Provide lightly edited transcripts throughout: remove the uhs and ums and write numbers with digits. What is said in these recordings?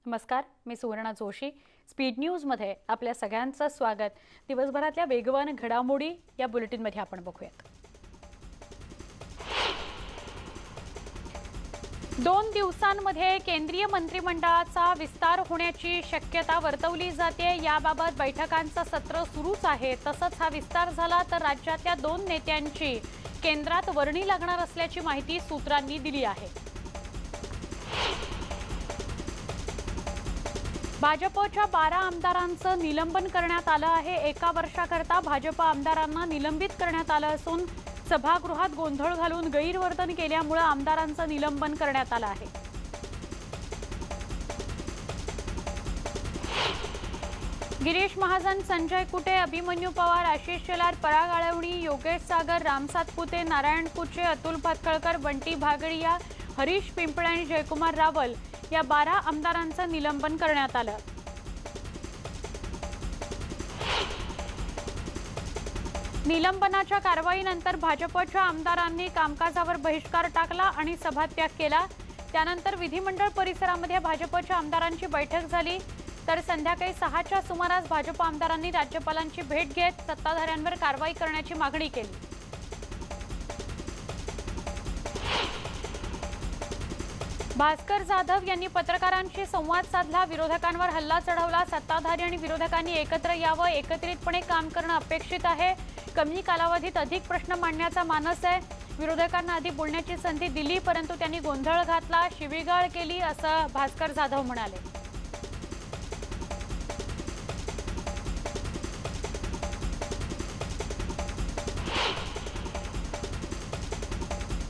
नमस्कार, मी Suvarna Joshi. Speed news मध्ये आपल्या सगळ्यांचं स्वागत. दिवसभरातल्या वेगवान घडामोडी या बुलेटिन मध्ये आपण बघूयात. 2 दिवसांमध्ये केंद्रीय मंत्रिमंडळाचा विस्तार होण्याची शक्यता वर्तवली जाते. याबाबत बैठकांचं सत्र सुरूच आहे. तसंच हा विस्तार झाला तर राज्यातल्या 2 नेत्यांची केंद्रात वर्णी लागणार असल्याची माहिती सूत्रांनी दिली आहे. भाजपच्या 12 आमदारांचं निलंबन करण्यात आलं आहे. 1 वर्षाकरता भाजप आमदारांना निलंबित करण्यात आलं असून सभागृहात गोंधळ घालून गैरवर्तन केल्यामुळे आमदारांचं निलंबन करण्यात आलं आहे. गिरीश महाजन, संजय कुटे, अभिमन्यू पवार, आशिष शेलार, पराग आळवणी, योगेश सागर, राम सातपुते, नारायण कुचे, अतुल भातखळकर, बंटी भागडिया, हरीश पिंपळे आणि जयकुमार रावल या 12 आमदारांचं निलंबन करण्यात आलं. निलंबनाच्या कारवाईनंतर भाजपच्या आमदारांनी कामकाजावर बहिष्कार टाकला आणि सभात्याग केला. त्यानंतर विधिमंडळ परिसरामध्ये भाजपच्या आमदारांची बैठक झाली. तर संध्याकाळी 6च्या सुमारास भाजप आमदारांनी राज्यपालांची भेट घेत सत्ताधाऱ्यांवर कारवाई करण्याची मागणी केली. भास्कर जाधव यांनी पत्रकारांशी संवाद साधला. विरोधकांवर हल्ला चढवला. सत्ताधारी आणि विरोधकांनी एकत्र यावं, एकत्रितपणे काम करणं अपेक्षित आहे. कमी कालावधीत अधिक प्रश्न मांडण्याचा मानस आहे. विरोधकांना आधी बोलण्याची संधी दिली, परंतु त्यांनी गोंधळ घातला, शिवीगाळ केली, असं भास्कर जाधव म्हणाले.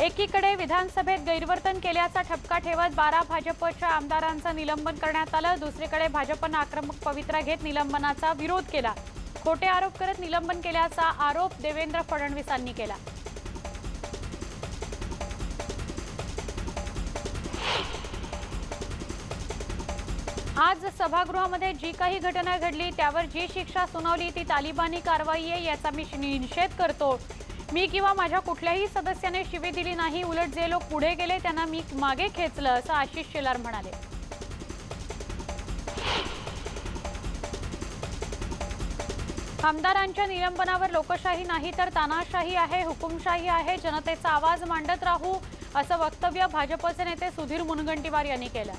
एकीकडे विधानसभेत गैरवर्तन केल्याचा ठपका ठेवत 12 भाजपच्या आमदारांचं निलंबन करण्यात आलं. दुसरीकडे भाजपनं आक्रमक पवित्रा घेत निलंबनाचा विरोध केला. खोटे आरोप करत निलंबन केल्याचा आरोप देवेंद्र फडणवीसांनी केला. आज सभागृहामध्ये जी काही घटना घडली त्यावर जी शिक्षा सुनावली ती तालिबानी कारवाई आहे, याचा मी निषेध करतो. मी किंवा माझ्या कुठल्याही सदस्याने शिवी दिली नाही. उलट जे लोक पुढे गेले त्यांना मी मागे खेचलं, असं आशिष शेलार म्हणाले. आमदारांच्या निलंबनावर लोकशाही नाही तर तानाशाही आहे, हुकुमशाही आहे. जनतेचा आवाज मांडत राहू, असं वक्तव्य भाजपचे नेते सुधीर मुनगंटीवार यांनी केलं.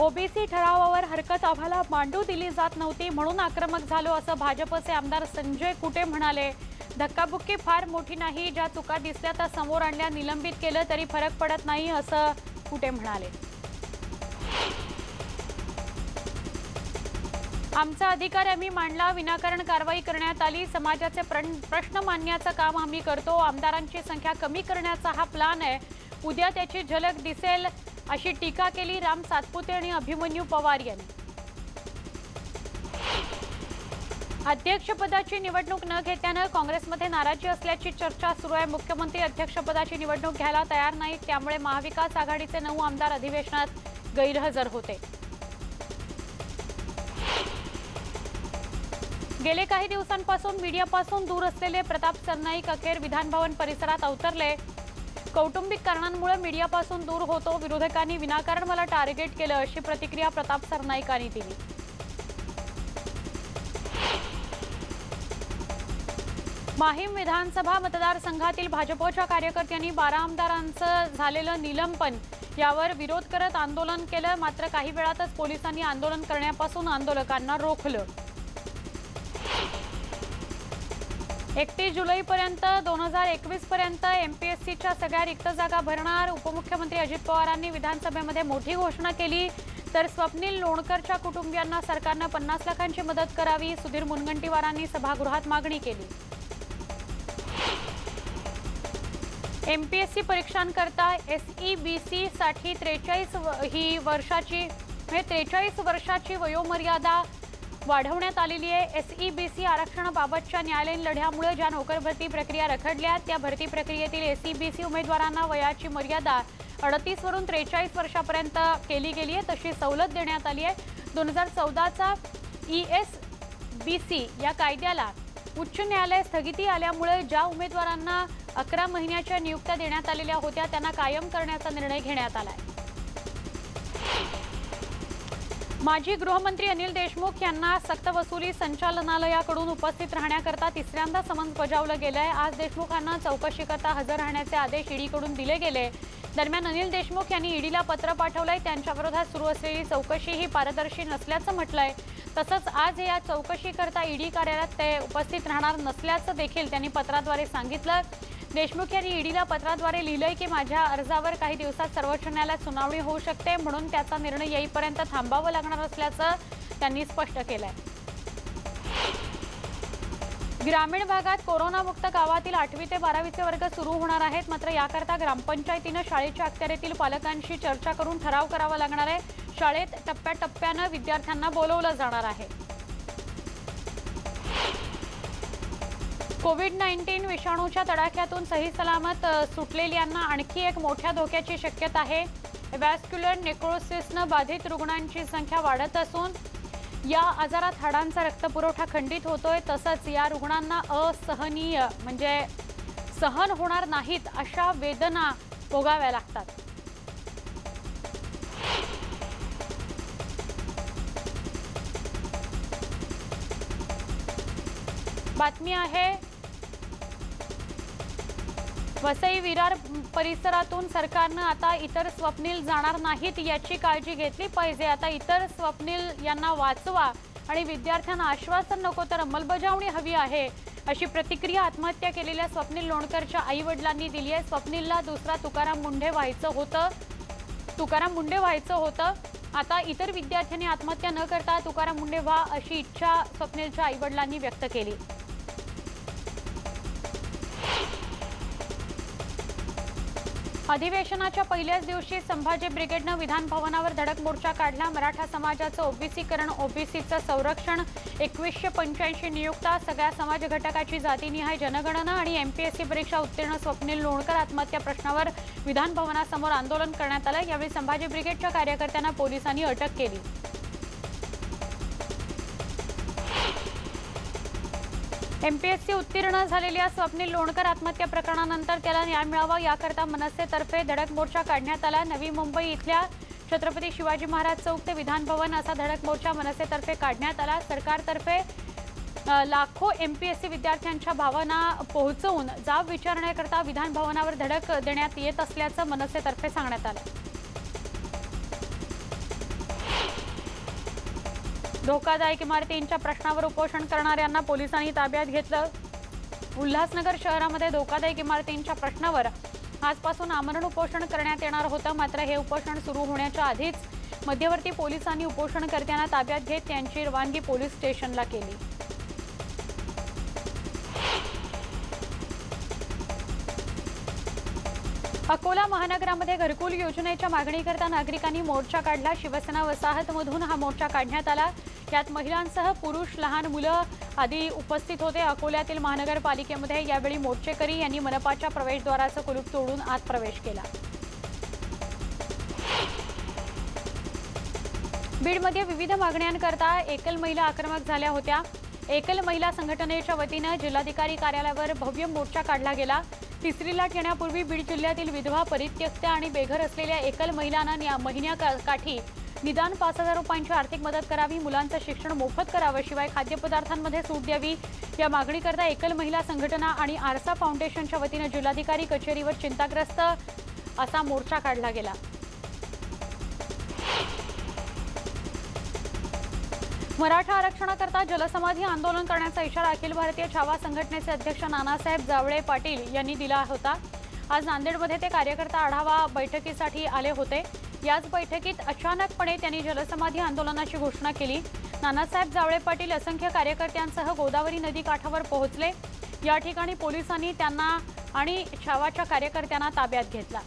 ओबीसी ठरावावर हरकत आम्हाला मांडू दिली जात नव्हती म्हणून आक्रमक झालो, असं भाजपचे आमदार संजय कुटे म्हणाले. धक्काबुक्की फार मोठी नाही. ज्या चुका दिसल्या त्या समोर आणल्या, निलंबित केलं तरी फरक पडत नाही, असं कुटे म्हणाले. आमचा अधिकार आम्ही मांडला. विनाकारण कारवाई करण्यात आली. समाजाचे प्रश्न मांडण्याचं काम आम्ही करतो. आमदारांची संख्या कमी करण्याचा हा प्लान आहे. उद्या त्याची झलक दिसेल, अशी टीका केली राम सातपुते आणि अभिमन्यू पवार यांनी. अध्यक्षपदाची निवडणूक न घेतल्यानं काँग्रेसमध्ये नाराजी असल्याची चर्चा सुरू आहे. मुख्यमंत्री अध्यक्षपदाची निवडणूक घ्यायला तयार नाहीत, त्यामुळे महाविकास आघाडीचे 9 आमदार अधिवेशनात गैरहजर होते. गेले काही दिवसांपासून मीडियापासून दूर असलेले प्रताप सरनाईक अखेर विधानभवन परिसरात अवतरले. कौटुंबिक कारणांमुळे मीडियापासून दूर होतो. विरोधकांनी विनाकारण मला टार्गेट केलं, अशी प्रतिक्रिया प्रताप सरनाईकांनी दिली. माहीम विधानसभा मतदारसंघातील भाजपच्या कार्यकर्त्यांनी 12 आमदारांचं झालेलं निलंबन यावर विरोध करत आंदोलन केलं. मात्र काही वेळातच पोलिसांनी आंदोलन करण्यापासून आंदोलकांना रोखलं. 31 जुलैपर्यंत 2021 पर्यंत एमपीएससीच्या सगळ्या रिक्त जागा भरणार. उपमुख्यमंत्री अजित पवारांनी विधानसभेमध्ये मोठी घोषणा केली. तर स्वप्नील लोणकरच्या कुटुंबियांना सरकारनं 50 लाखांची मदत करावी, सुधीर मुनगंटीवारांनी सभागृहात मागणी केली. एमपीएससी परीक्षांकरता एसईबीसी साठी 43 वर्षाची वयोमर्यादा वाढवण्यात आलेली आहे. एसईबीसी आरक्षणाबाबतच्या न्यायालयीन लढ्यामुळे ज्या नोकर भरती प्रक्रिया रखडल्या त्या भरती प्रक्रियेतील एसईबीसी उमेदवारांना वयाची मर्यादा 38 वरून 43 वर्षापर्यंत केली गेली आहे. तशी सवलत देण्यात आली आहे. 2014चा ईएसबीसी या कायद्याला उच्च न्यायालय स्थगिती आल्यामुळे ज्या उमेदवारांना 11 महिन्याच्या नियुक्त्या देण्यात आलेल्या होत्या त्यांना कायम करण्याचा निर्णय घेण्यात आला आहे. माजी गृहमंत्री अनिल देशमुख यांना सक्तवसुली संचालनालयाकडून उपस्थित राहण्याकरता तिसऱ्यांदा समन्स बजावलं गेलंय। आज देशमुखांना चौकशीकरता हजर राहण्याचे आदेश ईडीकडून दिले गेले। दरम्यान अनिल देशमुख यांनी ईडीला पत्र पाठवलंय। त्यांच्या विरोधात सुरू असलेली चौकशी ही पारदर्शी नसल्याचं म्हटलंय। तसंच आज या चौकशीकरता ईडी कार्यालयात ते उपस्थित राहणार नसल्याचं देखील त्यांनी पत्राद्वारे सांगितलं। देशमुख यांनी ईडीला पत्राद्वारे लिहिलंय की माझ्या अर्जावर काही दिवसात सर्वोच्च न्यायालयात सुनावणी होऊ शकते, म्हणून त्याचा निर्णय येईपर्यंत थांबावं लागणार असल्याचं त्यांनी स्पष्ट केलंय। ग्रामीण भागात कोरोनामुक्त गावातील 8वी ते 12वीचे वर्ग सुरू होणार आहेत। मात्र याकरता ग्रामपंचायतीनं शाळेच्या अखत्यारीतील पालकांशी चर्चा करून ठराव करावा लागणार आहे। शाळेत टप्प्याटप्प्यानं विद्यार्थ्यांना बोलवलं जाणार आहे। कोविड-19 विषाणूच्या तडाख्यातून सही सलामत सुटलेल्यांना आणखी एक मोठ्या धोक्याची शक्यता आहे। व्हॅस्क्युलर नेक्रोसिसनं बाधित रुग्णांची संख्या वाढत असून या आजारात हाडांचा रक्तपुरवठा खंडित होतोय। तसंच या रुग्णांना असहनीय म्हणजे सहन होणार नाहीत अशा वेदना भोगाव्या लागतात। बातमी आहे वसई विरार परिसरातून सरकारनं आता इतर स्वप्नील जाणार नाहीत याची काळजी घेतली पाहिजे। आता इतर स्वप्नील यांना वाचवा आणि विद्यार्थ्यांना आश्वासन नको तर अंमलबजावणी हवी आहे, अशी प्रतिक्रिया आत्महत्या केलेल्या स्वप्नील लोणकरच्या आई वडिलांनी दिली आहे। स्वप्नीलला दुसरा तुकाराम मुंढे व्हायचं होतं। आता इतर विद्यार्थ्यांनी आत्महत्या न करता तुकाराम मुंढे व्हा अशी इच्छा स्वप्नीलच्या आई वडिलांनी व्यक्त केली। अधिवेशनाच्या पहिल्याच दिवशी संभाजी ब्रिगेडनं विधान भवनावर धडक मोर्चा काढला। मराठा समाजाचं ओबीसीकरण, ओबीसीचं संरक्षण, 2185 नियुक्त्या, सगळ्या समाज घटकाची जातीनिहाय जनगणना आणि एमपीएससी परीक्षा उत्तीर्ण स्वप्नील लोणकर आत्महत्या प्रश्नावर विधान भवनासमोर आंदोलन करण्यात आलं। यावेळी संभाजी ब्रिगेडच्या कार्यकर्त्यांना पोलिसांनी अटक केली। एमपीएससी उत्तीर्ण झालेल्या स्वप्नील लोणकर आत्महत्या प्रकरणानंतर त्याला न्याय मिळावा याकरता मनसेतर्फे धडक मोर्चा काढण्यात आला। नवी मुंबई इथल्या छत्रपती शिवाजी महाराज चौक ते विधान भवन असा धडक मोर्चा मनसेतर्फे काढण्यात आला। सरकारतर्फे लाखो एमपीएससी विद्यार्थ्यांच्या भावना पोहोचवून जाब विचारण्याकरता विधान भवनावर धडक देण्यात येत असल्याचं मनसेतर्फे सांगण्यात आलं। धोकादायक इमारतींच्या प्रश्नावर उपोषण करणाऱ्यांना पोलिसांनी ताब्यात घेतलं। उल्हासनगर शहरामध्ये धोकादायक इमारतींच्या प्रश्नावर आजपासून आमरण उपोषण करण्यात येणार होतं। मात्र हे उपोषण सुरू होण्याच्या आधीच मध्यवर्ती पोलिसांनी उपोषणकर्त्यांना ताब्यात घेत त्यांची रवानगी पोलीस स्टेशनला केली। अकोला महानगरामध्ये घरकुल योजनेच्या मागणीकरता नागरिकांनी मोर्चा काढला। शिवसेना वसाहतमधून हा मोर्चा काढण्यात आला। यात महिलांसह पुरुष, लहान मुलं आदी उपस्थित होते। अकोल्यातील महानगरपालिकेमध्ये यावेळी मोर्चेकरी यांनी मनपाच्या प्रवेशद्वाराचं कुलूप तोडून आत प्रवेश केला। बीडमध्ये विविध मागण्यांकरता एकल महिला आक्रमक झाल्या होत्या। एकल महिला संघटनेच्या वतीनं जिल्हाधिकारी कार्यालयावर भव्य मोर्चा काढला गेला। तिसरी लाट येण्यापूर्वी बीड जिल्ह्यातील विधवा, परित्यक्त्या आणि बेघर असलेल्या एकल महिलांना महिन्याकाठी निदान 5,000 रुपयांची आर्थिक मदत करावी, मुलांचं शिक्षण मोफत करावं, शिवाय खाद्यपदार्थांमध्ये सूट द्यावी या मागणीकरता एकल महिला संघटना आणि आरसा फाउंडेशनच्या वतीनं जिल्हाधिकारी कचेरीवर चिंताग्रस्त असा मोर्चा काढला गेला। मराठा आरक्षणाकरता जलसमाधी आंदोलन करण्याचा इशारा अखिल भारतीय छावा संघटनेचे अध्यक्ष नानासाहेब जावळे पाटील यांनी दिला होता। आज नांदेडमध्ये ते कार्यकर्ता आढावा बैठकीसाठी आले होते। याच बैठकीत अचानकपणे त्यांनी जलसमाधी आंदोलनाची घोषणा केली। नानासाहेब जावळे पाटील असंख्य कार्यकर्त्यांसह गोदावरी नदी काठावर पोहोचले। या ठिकाणी पोलिसांनी त्यांना आणि छावाच्या कार्यकर्त्यांना ताब्यात घेतला।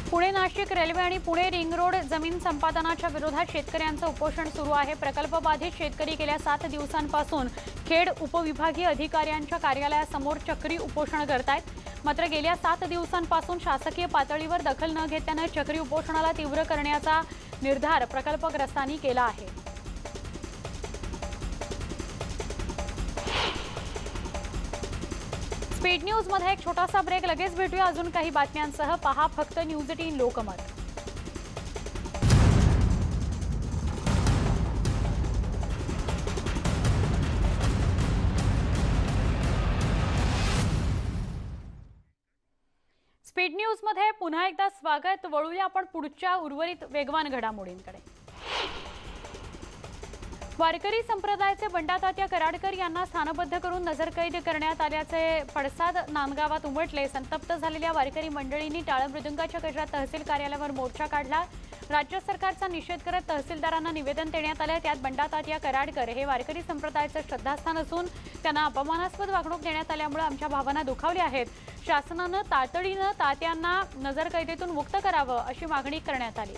पुणे नाशिक रेल्वे आणि पुणे रिंग रोड जमीन संपादनाच्या विरोधात शेतकऱ्यांचं उपोषण सुरू आहे। प्रकल्पबाधित शेतकरी गेल्या 7 दिवसांपासून खेड उपविभागीय अधिकाऱ्यांच्या कार्यालयासमोर चक्री उपोषण करतायत। मात्र गेल्या 7 दिवसांपासून शासकीय पातळीवर दखल न घेतल्यानं चक्री उपोषणाला तीव्र करण्याचा निर्धार प्रकल्पग्रस्तांनी केला आहे। स्पीड न्यूज मध्ये एक छोटासा ब्रेक, लगेच भेटूया अजून काही बातम्यांसह। पहा फक्त न्यूज 18 लोकमत। स्पीड न्यूज मध्ये पुन्हा एकदा स्वागत। वळूया आपण पुढच्या उर्वरित वेगवान घडामोडींकडे। वारकरी संप्रदायाचे बंडातात्या कराडकर यांना स्थानबद्ध करून नजरकैद करण्यात आल्याचे पडसाद नांदगावात उमटले। संतप्त झालेल्या वारकरी मंडळींनी टाळ मृदुंगाच्या गजरात तहसील कार्यालयावर मोर्चा काढला। राज्य सरकारचा निषेध करत तहसीलदारांना निवेदन देण्यात आले। त्यात बंडातात्या कराडकर हे वारकरी संप्रदायाचे श्रद्धास्थान असून त्यांना अपमानास्पद वागणूक देण्यात आल्यामुळे आमच्या भावना दुखावल्या आहेत। शासनाने तातडीने तात्यांना नजरकैदेतून मुक्त करावे अशी मागणी करण्यात आली।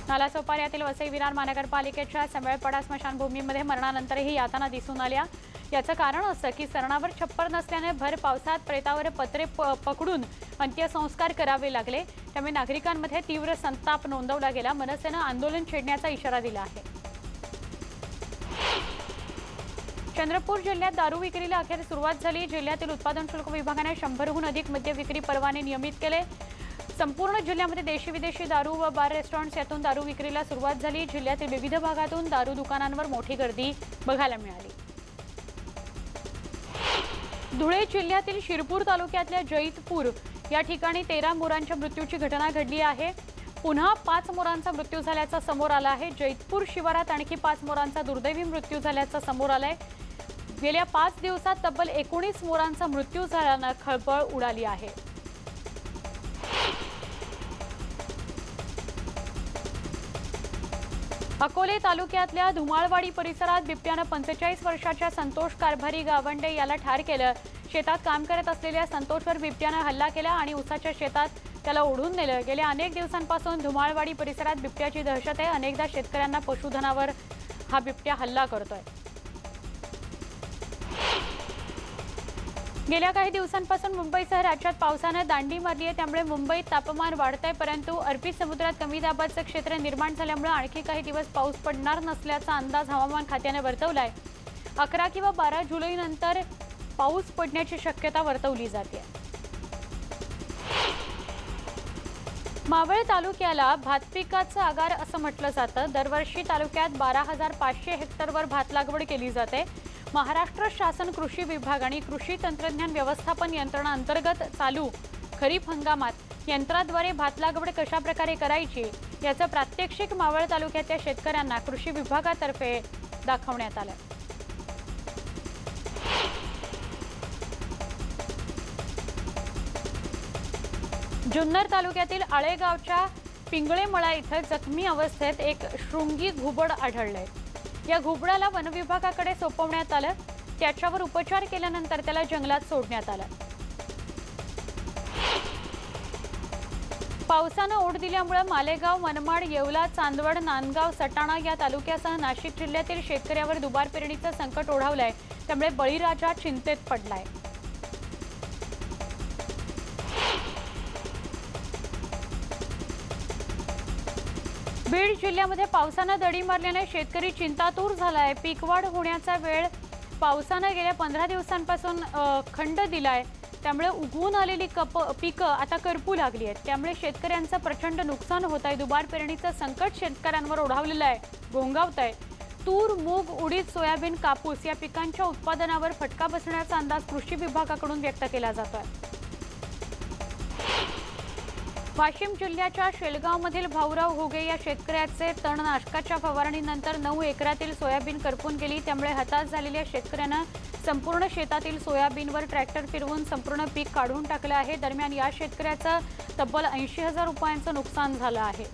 नालासोपाऱ्यातील वसई विरार महानगरपालिकेच्या संबळपाडा स्मशानभूमीमध्ये मरणानंतरही यातना दिसून आल्या। याचं कारण असं की सरणावर छप्पर नसल्याने भर पावसात प्रेतावर पत्रे पकडून अंत्यसंस्कार करावे लागले। त्यामुळे नागरिकांमध्ये तीव्र संताप नोंदवला गेला। मनसेने आंदोलन छेडण्याचा इशारा दिला आहे। चंद्रपूर जिल्ह्यात दारू विक्रीला अखेर सुरुवात झाली। जिल्ह्यातील उत्पादन शुल्क विभागाने 100हून अधिक मद्य विक्री परवाने नियमित केले। संपूर्ण जिल्ह्यामध्ये देशी विदेशी दारू व बार रेस्टॉरंट्स यातून दारू विक्रीला सुरुवात झाली। जिल्ह्यातील विविध भागातून दारू दुकानांवर मोठी गर्दी बघायला मिळाली। धुळे जिल्ह्यातील शिरपूर तालुक्यातल्या जैतपूर या ठिकाणी 13 मोरांच्या मृत्यूची घटना घडली आहे। पुन्हा 5 मोरांचा मृत्यू झाल्याचा समोर आला आहे। जैतपूर शिवारात आणखी 5 मोरांचा दुर्दैवी मृत्यू झाल्याचा समोर आलाय। गेल्या 5 दिवसात तब्बल 19 मोरांचा मृत्यू झाल्याने खळबळ उडाली आहे। अकोले तालुक्यातल्या धुमाळवाडी परिसरात बिबट्याने 45 वर्षाच्या संतोष कारभारी गावंडे याला ठार केलं। शेतात काम करत असलेल्या संतोषवर बिबट्याने हल्ला केला आणि उसाच्या शेतात त्याला ओढून नेलं। गेल्या अनेक दिवसांपासून धुमाळवाडी परिसरात बिबट्याची दहशत आहे। अनेकदा शेतकऱ्यांना पशुधनावर हा बिबट्या हल्ला करतोय। गेल्या काही दिवसांपासून मुंबईसह राज्यात पावसाने दांडी मारली आहे। त्यामुळे मुंबईत तापमान वाढतंय, परंतु अरबी समुद्रात कमी दाबाचे क्षेत्र निर्माण झाल्यामुळे आणखी काही दिवस पाऊस पडणार नसल्याचा अंदाज हवामान खात्याने वर्तवलाय। 11 किंवा 12 जुलैनंतर पाऊस पडण्याची शक्यता वर्तवली जाते। मावळ तालुक्याला भात पिकाचं आगार असं म्हटलं जातं। दरवर्षी तालुक्यात 12,500 हेक्टरवर भात लागवड केली जाते। महाराष्ट्र शासन कृषी विभाग आणि कृषी तंत्रज्ञान व्यवस्थापन यंत्रणा अंतर्गत चालू खरीप हंगामात यंत्राद्वारे भात लागवड कशा प्रकारे करायची याचं प्रात्यक्षिक मावळ तालुक्याच्या शेतकऱ्यांना कृषी विभागातर्फे दाखवण्यात आलं। जुन्नर तालुक्यातील आळेगावच्या पिंगळेमळा इथं जखमी अवस्थेत एक शृंगी घुबड आढळलंय। या घुबडाला वन विभागाकडे सोपवण्यात आलं। त्याच्यावर उपचार केल्यानंतर त्याला जंगलात सोडण्यात आलं। पावसाने ओढ दिल्यामुळे मालेगाव, मनमाड, येवला, चांदवड, नांदगाव, सटाणा या तालुक्यासह नाशिक जिल्ह्यातील शेतकऱ्यावर दुबार पेरणीचं संकट ओढावलंय। त्यामुळे बळीराजा चिंतेत पडलाय। बीड जिल्ह्यामध्ये पावसाने दडी मारल्याने शेतकरी चिंतातूर झालाय। पीकवाढ होण्याचा वेळ पावसाने गेल्या 15 दिवसांपासून खंड दिलाय। त्यामुळे उगवून आलेली पिकं आता करपू लागली आहेत। त्यामुळे शेतकऱ्यांचं प्रचंड नुकसान होत आहे। दुबार पेरणीचं संकट शेतकऱ्यांवर ओढावलेलं आहे, घोंगावतंय। तूर, मूग, उडीद, सोयाबीन, कापूस या पिकांच्या उत्पादनावर फटका बसण्याचा अंदाज कृषी विभागाकडून व्यक्त केला जातोय। वाशिम जिल्ह्याच्या शेलगावमधील भाऊराव होगे या शेतकऱ्याचे तणनाशकाच्या फवारणीनंतर 9 एकरातील सोयाबीन करपून गेली। त्यामुळे हताश झालेल्या शेतकऱ्यानं संपूर्ण शेतातील सोयाबीनवर ट्रॅक्टर फिरवून संपूर्ण पीक काढून टाकलं आहे। दरम्यान या शेतकऱ्याचं तब्बल 80,000 रुपयांचं नुकसान झालं आहे।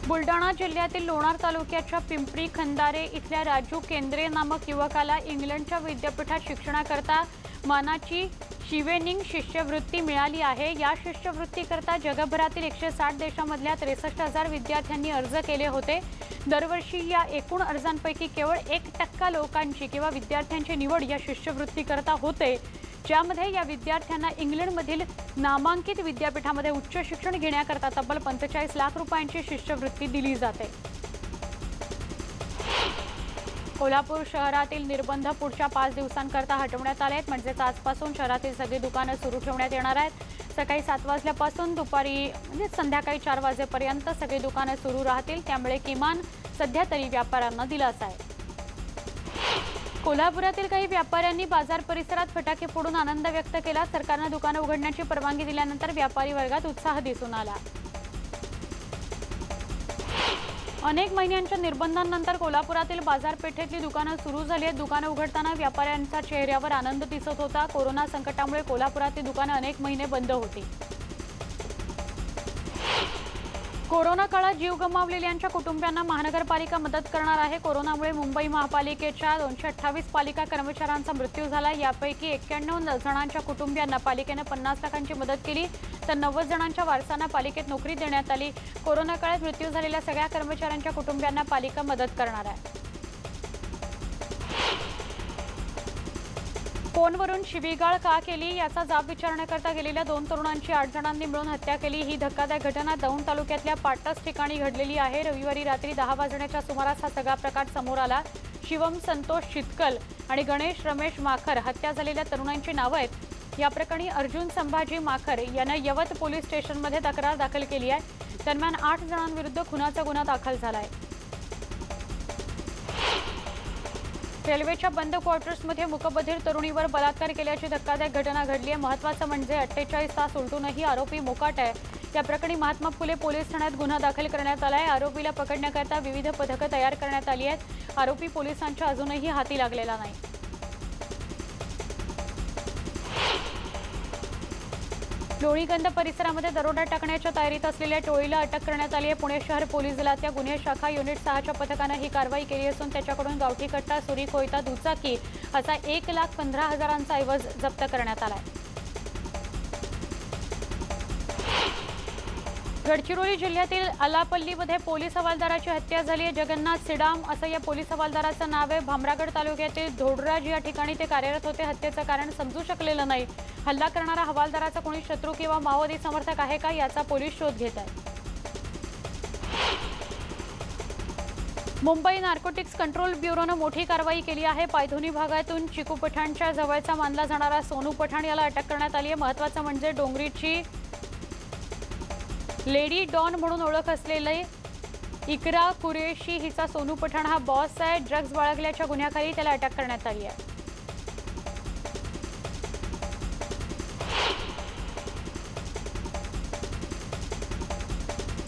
बुलडाणा जिल्ह्यातील लोणार तालुक्याच्या पिंपरी खंदारे इथल्या राजू केंद्रे नामक युवकाला इंग्लंडच्या विद्यापीठात शिक्षणाकरता मानाची शिवेनिंग शिष्यवृत्ती मिळाली आहे। या शिष्यवृत्तीकरता जगभरातील 160 देशांमधल्या 63,000 विद्यार्थ्यांनी अर्ज केले होते। दरवर्षी या एकूण अर्जांपैकी केवळ 1% लोकांची किंवा विद्यार्थ्यांची निवड या शिष्यवृत्तीकरता होते, ज्यामध्ये या विद्यार्थ्यांना इंग्लंडमधील नामांकित विद्यापीठामध्ये उच्च शिक्षण घेण्याकरता तब्बल 45 लाख रुपयांची शिष्यवृत्ती दिली जाते। कोल्हापूर शहरातील निर्बंध पुढच्या 5 दिवसांकरता हटवण्यात आले आहेत। म्हणजेच आजपासून शहरातील सगळी दुकाने सुरू ठेवण्यात येणार आहेत। सकाळी 7 वाजल्यापासून दुपारी संध्याकाळी 4 वाजेपर्यंत सगळी दुकाने सुरू राहतील। त्यामुळे किमान सध्या तरी व्यापाऱ्यांना दिलासा आहे। कोल्हापुरातील काही व्यापाऱ्यांनी बाजार परिसरात फटाके फोडून आनंद व्यक्त केला। सरकारने दुकाने उघडण्याची परवानगी दिल्यानंतर व्यापारी वर्गात उत्साह दिसून आला। अनेक महिन्यांच्या निर्बंधांनंतर कोल्हापुरातील बाजारपेठेतली दुकाने सुरू झाली आहेत। दुकाने उघडताना व्यापाऱ्यांच्या चेहऱ्यावर आनंद दिसत होता। कोरोना संकटामुळे कोल्हापुरातील दुकाने अनेक महिने बंद होती। कोरोना काळात जीव गमावलेल्यांच्या कुटुंबियांना महानगरपालिका मदत करणार आहे। कोरोनामुळे मुंबई महापालिकेच्या 228 पालिका कर्मचाऱ्यांचा मृत्यू झाला। यापैकी 91 जणांच्या कुटुंबियांना पालिकेने 50 लाखांची मदत केली, तर 90 जणांच्या वारसांना पालिकेत नोकरी देण्यात आली। कोरोना काळात मृत्यू झालेल्या सगळ्या कर्मचाऱ्यांच्या कुटुंबियांना पालिका मदत करणार आहे। फोनवरून शिवीगाळ का केली याचा जाब विचारण्याकरता गेलेल्या 2 तरुणांची 8 जणांनी मिळून हत्या केली। ही धक्कादायक घटना दौंड तालुक्यातल्या पाटस ठिकाणी घडलेली आहे। रविवारी रात्री 10 वाजण्याच्या सुमारास हा सगळा प्रकार समोर आला। शिवम संतोष चितकल आणि गणेश रमेश माखर हत्या झालेल्या तरुणांची नावे आहेत। या प्रकरणी अर्जुन संभाजी माखर याने यवत पोलीस स्टेशनमध्ये तक्रार दाखल केली आहे। दरम्यान 8 जणांविरुद्ध खुनाचा गुन्हा दाखल झाला आहे। रेल्वेच्या बंद क्वार्टर्समध्ये मूकबधीर तरुणीवर बलात्कार केल्याची धक्कादायक घटना घडली आहे। महत्त्वाचं म्हणजे 48 तास उलटूनही आरोपी मोकाट आहे। या प्रकरणी महात्मा फुले पोलीस ठाण्यात गुन्हा दाखल करण्यात आला आहे। आरोपीला पकडण्याकरता विविध पथकं तयार करण्यात आली आहेत। आरोपी पोलिसांच्या अजूनही हाती लागलेला नाही। लोणीगंज परिसरामध्ये दरोडा टाकण्याच्या तयारीत असलेल्या टोळीला अटक करण्यात आली आहे। पुणे शहर पोलीस दलाच्या गुन्हे शाखा युनिट 6च्या पथकाने ही कारवाई केली असून त्याच्याकडून गावठी कट्टा, सुरी, कोयता, दुचाकी असा 1,15,000चा ऐवज जप्त करण्यात आला आहे। गडचिरोली जिल्ह्यातील आलापल्लीमध्ये पोलीस हवालदाराची हत्या झाली आहे। जगन्नाथ सिडाम असं या पोलीस हवालदाराचं नाव आहे। भामरागड तालुक्यातील धोडराज या ठिकाणी ते कार्यरत होते। हत्येचं कारण समजू शकलेलं नाही। हल्ला करणारा हवालदाराचा कोणी शत्रू किंवा माओवादी समर्थक आहे का याचा पोलीस शोध घेत आहेत। मुंबई नार्कोटिक्स कंट्रोल ब्युरोने मोठी कारवाई केली आहे। पायधुनी भागातून चिकू पठाणच्या जवळचा मानला जाणारा सोनू पठाण याला अटक करण्यात आली आहे। महत्त्वाचं म्हणजे डोंगरीची लेडी डॉन म्हणून ओळख असलेले इकरा कुरेशी हिचा सोनू पठाण हा बॉस आहे। ड्रग्ज बाळगल्याच्या गुन्ह्याखाली त्याला अटक करण्यात आली आहे।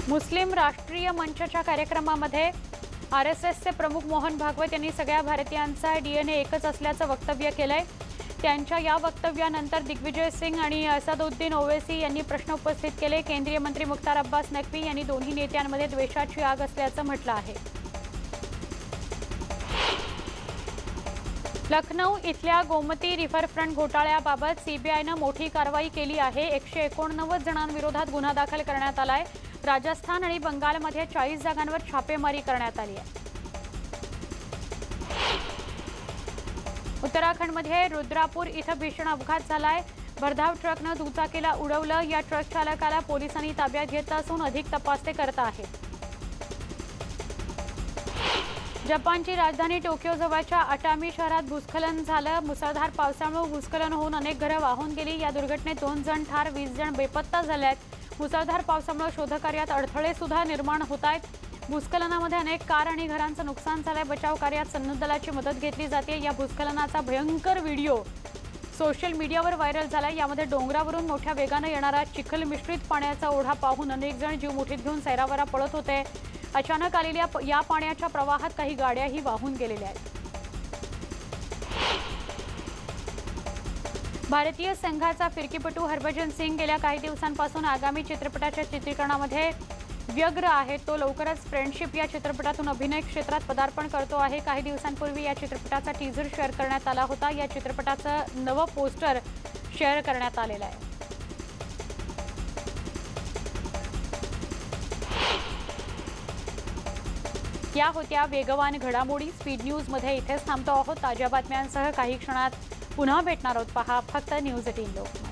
मुस्लिम राष्ट्रीय मंचच्या कार्यक्रमामध्ये आरएसएसचे प्रमुख मोहन भागवत यांनी सगळ्या भारतीयांचा डीएनए एकच असल्याचं वक्तव्य केलंय। त्यांच्या या वक्तव्यानंतर दिग्विजय सिंग आणि असदुद्दीन ओवैसी यांनी प्रश्न उपस्थित केले। केंद्रीय मंत्री मुख्तार अब्बास नक्वी यांनी दोन्ही नेत्यांमध्ये द्वेषाची आग असल्याचं म्हटलं आहे। लखनौ इथल्या गोमती रिव्हरफ्रंट घोटाळ्याबाबत सीबीआयने मोठी कारवाई केली आहे। 189 जणांविरोधात गुन्हा दाखल करण्यात आलाय। राजस्थान आणि बंगालमध्ये 40 जागांवर छापेमारी करण्यात आली आहे। उत्तराखंडमध्ये रुद्रापूर इथं भीषण अपघात झालाय। भरधाव ट्रकनं दुचाकीला उडवलं। या ट्रक चालकाला पोलिसांनी ताब्यात घेतलं असून अधिक तपास ते करत आहेत। जपानची राजधानी टोकियो जवळच्या अटामी शहरात भूस्खलन झालं। मुसळधार पावसामुळे भूस्खलन होऊन अनेक घरं वाहून गेली। या दुर्घटनेत 2 जण ठार, 20 जण बेपत्ता झाले आहेत। मुसळधार पावसामुळे शोधकार्यात अडथळे सुद्धा निर्माण होत आहेत। भूस्खलनामध्ये अनेक कार आणि घरांचं नुकसान झालंय। बचाव कार्यात सन्नद्ध दलाची मदत घेतली जाते। या भूस्खलनाचा भयंकर व्हिडिओ सोशल मीडियावर व्हायरल झालाय। यामध्ये डोंगरावरून मोठ्या वेगाने येणारा चिखल मिश्रित पाण्याचा ओढा पाहून अनेक जण जीव मुठीत घेऊन सैरावरा पळत होते। अचानक आलेल्या या पाण्याच्या प्रवाहात काही गाड्याही वाहून गेलेल्या आहेत। भारतीय संघाचा फिरकीपटू हरभजन सिंग गेल्या काही दिवसांपासून आगामी चित्रपटाच्या चित्रीकरणामध्ये व्यग्र आहे। तो लवकरच फ्रेंडशिप या चित्रपटातून अभिनय क्षेत्रात पदार्पण करतो आहे। काही दिवसांपूर्वी या चित्रपटाचा टीझर शेअर करण्यात आला होता। या चित्रपटाचं नवं पोस्टर शेअर करण्यात आलेलं आहे। या होत्या वेगवान घडामोडी। स्पीड न्यूज मध्ये इथेच थांबतो आहोत। ताज्या बातम्यांसह काही क्षणात पुन्हा भेटणार आहोत। पहा फक्त न्यूज 18 लोक।